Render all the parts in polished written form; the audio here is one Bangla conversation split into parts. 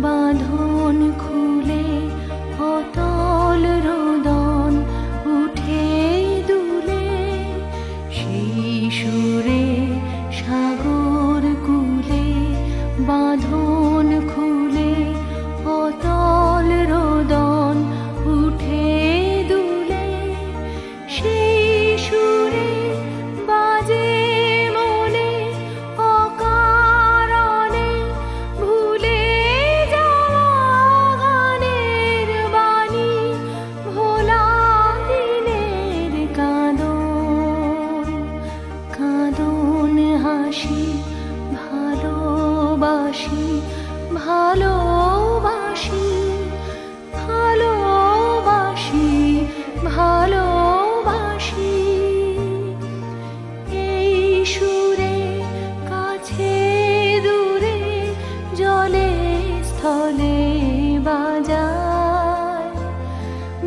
বাঁধন খুলে অতল রোদন উঠে দুলে, সেই সুরে সাগর কুলে বাঁধন খুলে অতল রোদন উঠে দুলে, সেই সুরে বাজে মনে অকারণে ভুলে যাওয়া গানের বাণী, ভোলা দিনের কাঁদন কাঁদন হাসি, ভালোবাসি ভালোবাসি ভালোবাসি ভালোবাসি, এই সুরে কাছে দূরে জলে স্থলে বাজায়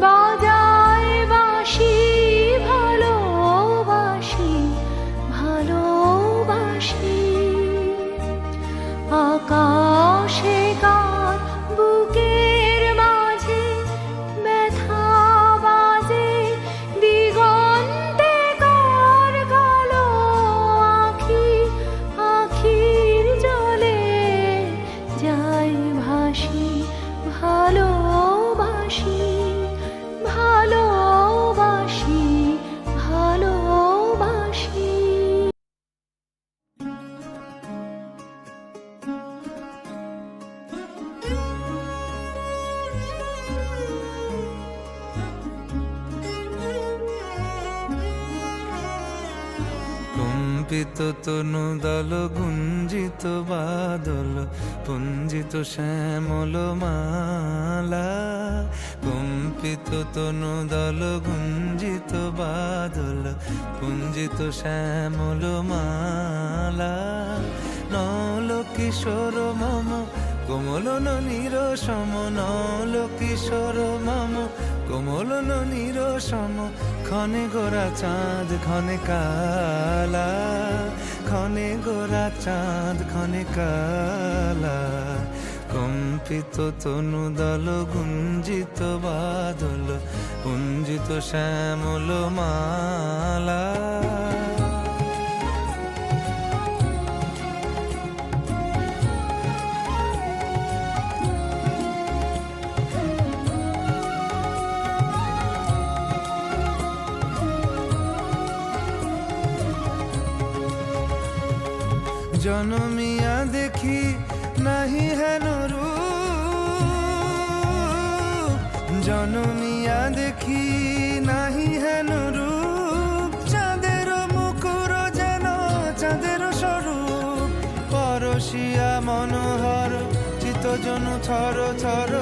বাজায় বাঁশি, ভালোবাসি ভালোবাসি। আকাশে কার বুকের মাঝে ব্যথা বাজে, দিগন্তে কার কালো আঁখি, আঁখির জলে যাই ভাসি, ভালোবাসি ভালোবাসি ভালোবাসি। কম্পিত তনু দল গুঞ্জিত বাদল পুঞ্জিত শ্যামল মালা, কম্পিত তনু দল গুঞ্জিত বাদল পুঞ্জিত শ্যামল মালা, নল কিশোর মম কোমল ননীর সম, নল কিশোর মম কোমল ননীর সম, ক্ষণে গোরা চাঁদ ক্ষণে কালা, ক্ষণে গোরা চাঁদ ক্ষণে কালা, কম্পিত তনু দল গুঞ্জিত বাদল পুঞ্জিত শ্যামল মালা। জনমিয়া দেখি নাহি হেন রূপ, জনমিয়া দেখি নাহি হেন রূপ, চাঁদের মুকুর যেন চাঁদের স্বরূপ, পরশিয়া মনোহর চিত্তজনু থর থর,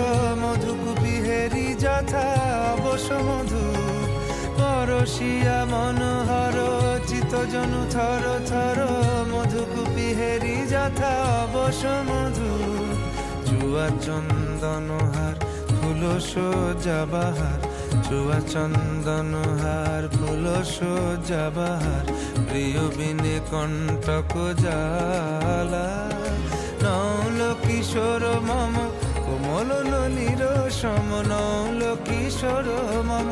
মধুকুপি হেরি যথা অবশ্য মধু, পরশিয়া মনোহর চিত্তজনু থর থর, মধুকুপি হেরি যথা অবশ্য মধু, চুয়া চন্দনহার ফুল সজ্জা বাহার, চুয়া চন্দনহার ফুল সজ্জা বাহার, প্রিয় বিনে কণ্টক জালা, নৌল কিশোর মম কোমল ননীর সম, নৌল কিশোর মম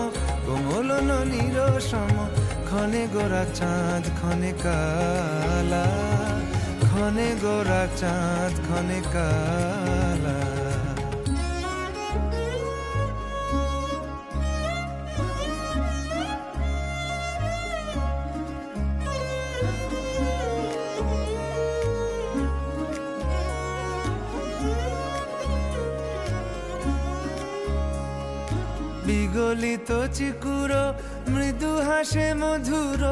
কোমল ননীর সম, ক্ষণে গোরা চাঁদ ক্ষণে কালা, ক্ষণে গোরা চাঁদ ক্ষণে কালা। বিগলিত চিকুর মৃদু হাসে মধুর,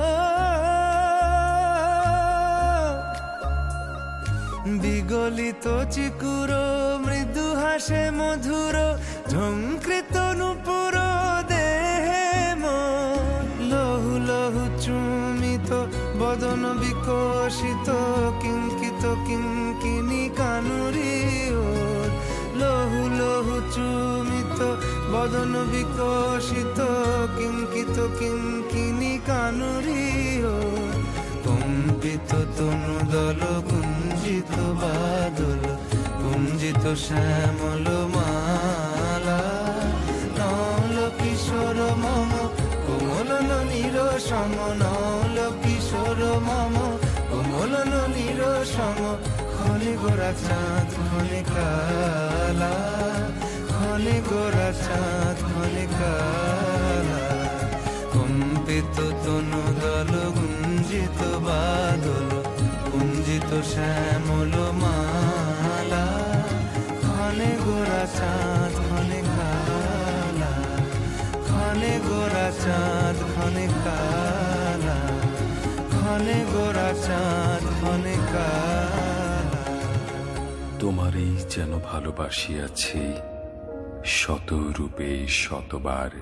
বিগলিত চিকুর মৃদু হাসে মধুর, ঝঙ্কৃত নূপুর দেহে মন, লহু লহু চুমিত বদন বিকশিত, কিঙ্কিত কিঙ্কিনি কানুরি ওর, লহু লহু চুমিত বদন বিকশিত, কিঙ্কিত কিঙ্কিনি কানুরি ওর, কম্পিত তনু দল গুঞ্জিত বাদল গুঞ্জিত শ্যামল মালা নল কিশোর মম কোমল ননীর সম নল কিশোর মম কোমল ননীর সম ক্ষণে গোরা চাঁদ ক্ষণে কালা ক্ষণে গোরা চাঁদ ক্ষণে কালা কম্পিত তনু দল গুঞ্জিত বাদল গুঞ্জিত শ্যামল মালা ক্ষণে গোরা চাঁদ ক্ষণে কালা ক্ষণে গোরা চাঁদ ক্ষণে কালা ক্ষণে গোরা চাঁদ ক্ষণে কালা। তোমারই যেন ভালোবাসিয়াছি শত রূপে শতবার,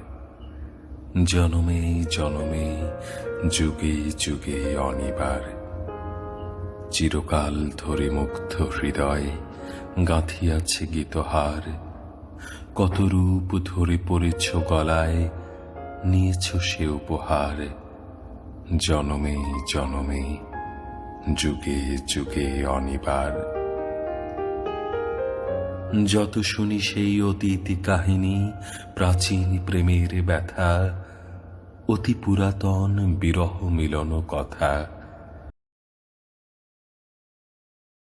জনমে জনমে যুগে যুগে অনিবার। চিরকাল ধরে মুগ্ধ হৃদয় গাঁথিয়াছে গীতহার, কত রূপ ধরে পড়েছ গলায় নিয়েছ সে উপহার। জনমে জনমে যুগে যুগে অনিবার। যত শুনি সেই অতীত কাহিনী, প্রাচীন প্রেমের ব্যথা, অতি পুরাতন বিরহ মিলন কথা।